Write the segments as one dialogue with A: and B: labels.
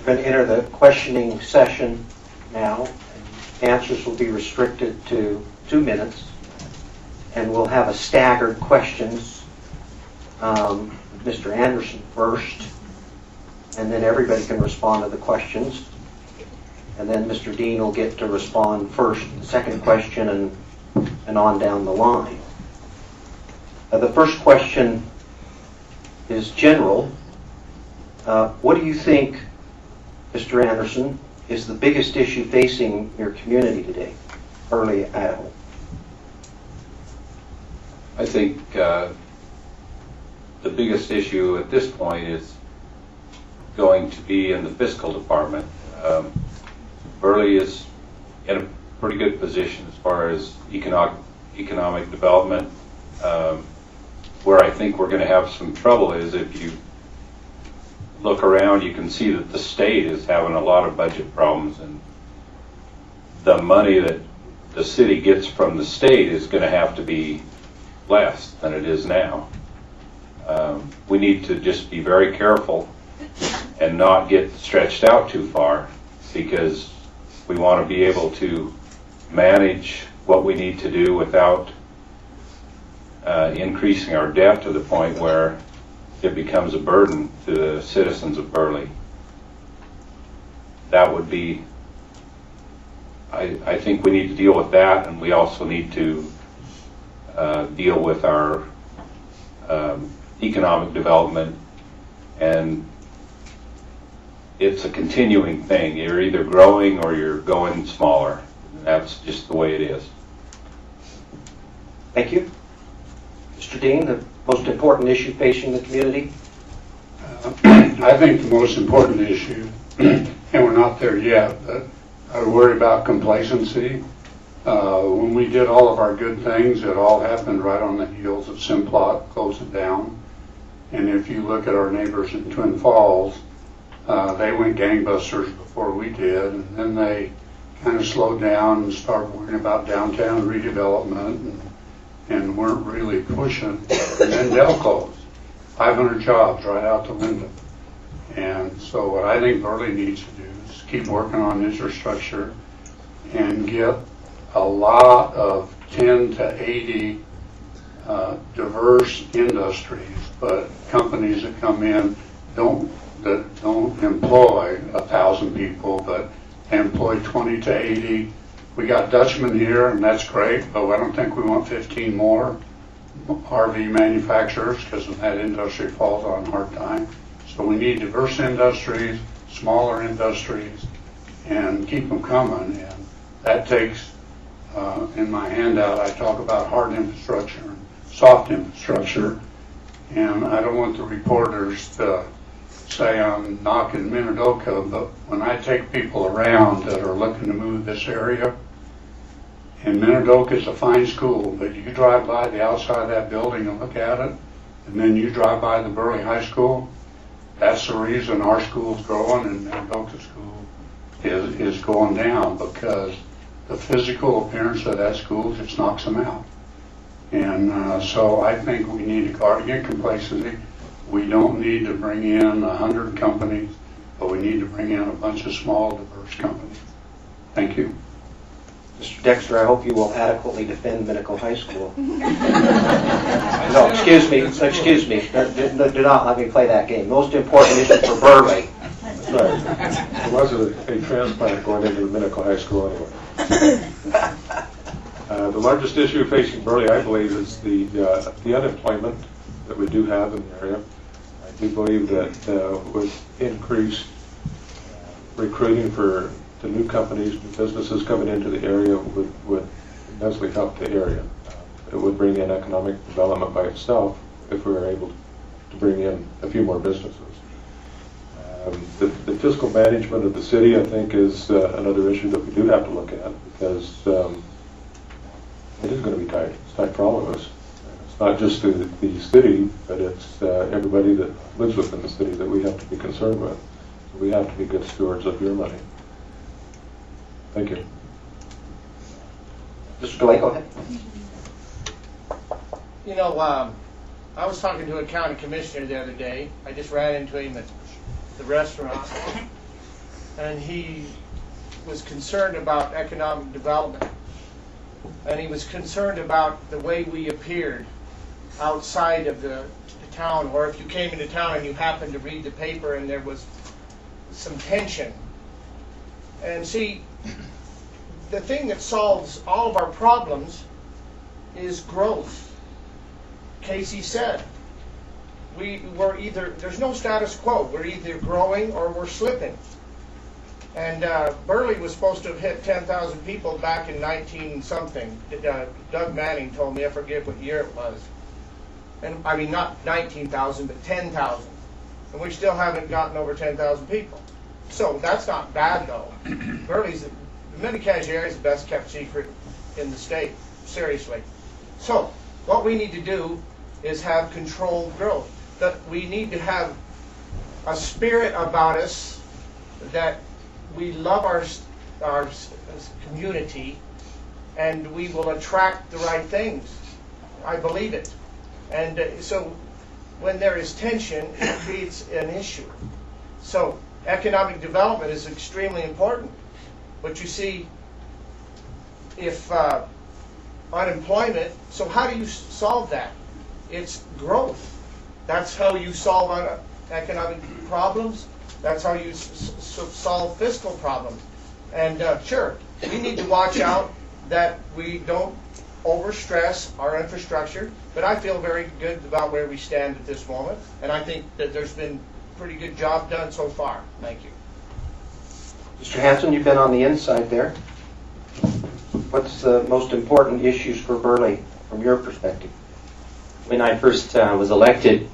A: We're going to enter the questioning session now. Answers will be restricted to 2 minutes, and we'll have a staggered questions. Mr. Anderson first, and then everybody can respond to the questions. And then Mr. Dean will get to respond first, the second question, and on down the line. The first question is general. What do you think, Mr. Anderson, is the biggest issue facing your community today, Burley, Idaho?
B: I think the biggest issue at this point is going to be in the fiscal department. Burley is in a pretty good position as far as economic development. Where I think we're going to have some trouble is if you look around, you can see that the state is having a lot of budget problems, and the money that the city gets from the state is going to have to be less than it is now. We need to just be very careful and not get stretched out too far, because we want to be able to manage what we need to do without increasing our debt to the point where it becomes a burden to the citizens of Burley. That would be, I think we need to deal with that, and we also need to deal with our economic development. And it's a continuing thing. You're either growing or you're going smaller. That's just the way it is.
A: Thank you. Mr. Dean, the most important issue facing the community?
C: I think the most important issue, and we're not there yet, but I worry about complacency. When we did all of our good things, it all happened right on the heels of Simplot closing down. And if you look at our neighbors in Twin Falls, they went gangbusters before we did, and then they kind of slowed down and started worrying about downtown redevelopment and weren't really pushing. And then Dell closed. 500 jobs right out the window. And so what I think Burley needs to do is keep working on infrastructure and get a lot of 10 to 80 diverse industries, but companies that come in that don't employ 1,000 people, but employ 20 to 80. We got Dutchmen here, and that's great, but I don't think we want 15 more RV manufacturers, because that industry falls on hard time. So we need diverse industries, smaller industries, and keep them coming. And that takes, in my handout, I talk about hard infrastructure and soft infrastructure. And I don't want the reporters to say I'm knocking Minidoka, but when I take people around that are looking to move this area, and Minidoka is a fine school, but you drive by the outside of that building and look at it, and then you drive by the Burley High School, that's the reason our school's growing and Minidoka school is going down, because the physical appearance of that school just knocks them out. And so I think we need to guard against complacency. We don't need to bring in 100 companies, but we need to bring in a bunch of small, diverse companies. Thank you.
A: Mr. Dexter, I hope you will adequately defend Minico High School. No, excuse me. Do not let me play that game. Most important issue for Burley.
D: Right. There wasn't a transplant going into the Minico High School anyway. The largest issue facing Burley, I believe, is the unemployment that we do have in the area. I do believe that with increased recruiting for the new companies, new businesses coming into the area would immensely help the area. It would bring in economic development by itself if we were able to bring in a few more businesses. The fiscal management of the city, I think, is another issue that we do have to look at, because it is going to be tight. It's tight for all of us. It's not just the city, but it's everybody that lives within the city that we have to be concerned with. So we have to be good stewards of your money. Thank you.
A: Mr. DeLay, go ahead.
E: You know, I was talking to a county commissioner the other day. I just ran into him at the restaurant, and he was concerned about economic development. And he was concerned about the way we appeared outside of the town, or if you came into town and you happened to read the paper and there was some tension. And see, the thing that solves all of our problems is growth. Casey said, we're either, there's no status quo. We're either growing or we're slipping. And Burley was supposed to have hit 10,000 people back in 19-something. Doug Manning told me, I forget what year it was. And I mean, not 19,000, but 10,000. And we still haven't gotten over 10,000 people. So that's not bad, though. Burley's, the Mini-Cache area is the best kept secret in the state, seriously. So what we need to do is have controlled growth. That we need to have a spirit about us that we love our community, and we will attract the right things. I believe it. And so when there is tension, it creates an issue. So economic development is extremely important. But you see, if unemployment, so how do you solve that? It's growth. That's how you solve economic problems. That's how you solve fiscal problems. And sure, we need to watch out that we don't overstress our infrastructure, but I feel very good about where we stand at this moment, and I think that there's been a pretty good job done so far. Thank you.
A: Mr. Hanson, you've been on the inside there. What's the most important issues for Burley from your perspective?
F: When I first was elected,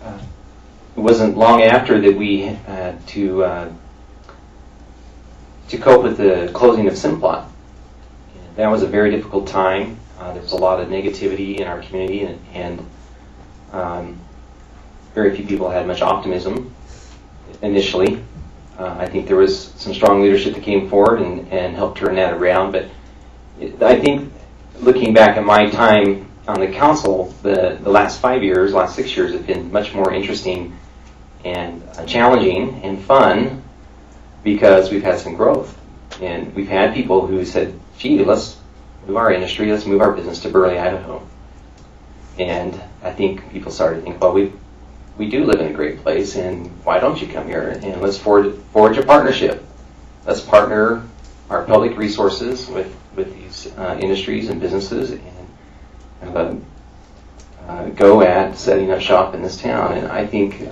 F: it wasn't long after that we had to cope with the closing of Simplot. That was a very difficult time. There was a lot of negativity in our community, and very few people had much optimism initially. I think there was some strong leadership that came forward and helped turn that around. But I think looking back at my time on the council, the last 5 years, last 6 years have been much more interesting and challenging and fun because we've had some growth. And we've had people who said, gee, let's move our industry, let's move our business to Burley, Idaho. And I think people started to think, well, we do live in a great place, and why don't you come here? And let's forge a partnership. Let's partner our public resources with these industries and businesses and go at setting up shop in this town. And I think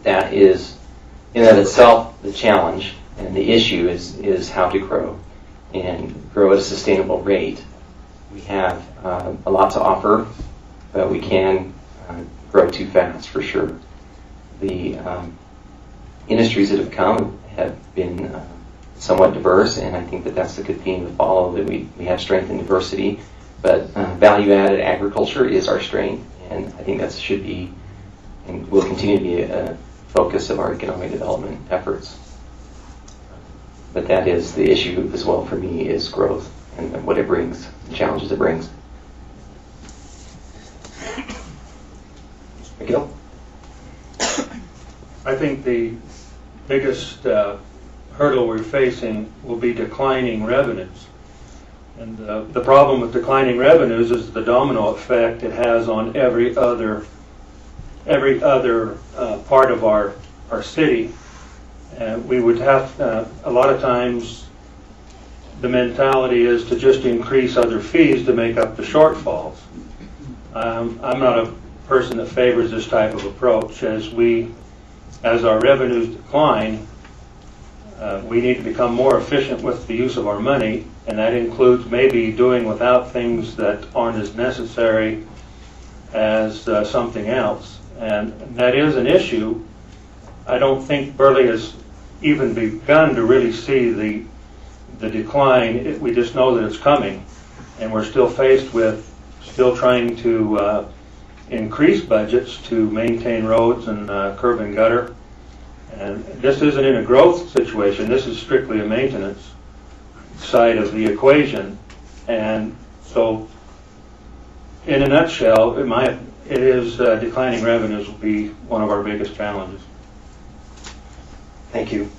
F: that is, in and of itself, the challenge, and the issue is how to grow and grow at a sustainable rate. We have a lot to offer, but we can grow too fast for sure. The industries that have come have been somewhat diverse, and I think that that's the good theme to follow, that we have strength and diversity, but value-added agriculture is our strength, and I think that should be and will continue to be a focus of our economic development efforts. But that is the issue as well for me, is growth and what it brings, the challenges it brings. McGill?
G: I think the biggest hurdle we're facing will be declining revenues. And the problem with declining revenues is the domino effect it has on every other part of our city. We would have, a lot of times, the mentality is to just increase other fees to make up the shortfalls. I'm not a person that favors this type of approach. As our revenues decline, we need to become more efficient with the use of our money, and that includes maybe doing without things that aren't as necessary as something else. And that is an issue. I don't think Burley has even begun to really see the decline. We just know that it's coming, and we're still faced with trying to increase budgets to maintain roads and curb and gutter. And this isn't in a growth situation. This is strictly a maintenance side of the equation. And so, in a nutshell, it is declining revenues will be one of our biggest challenges.
A: Thank you.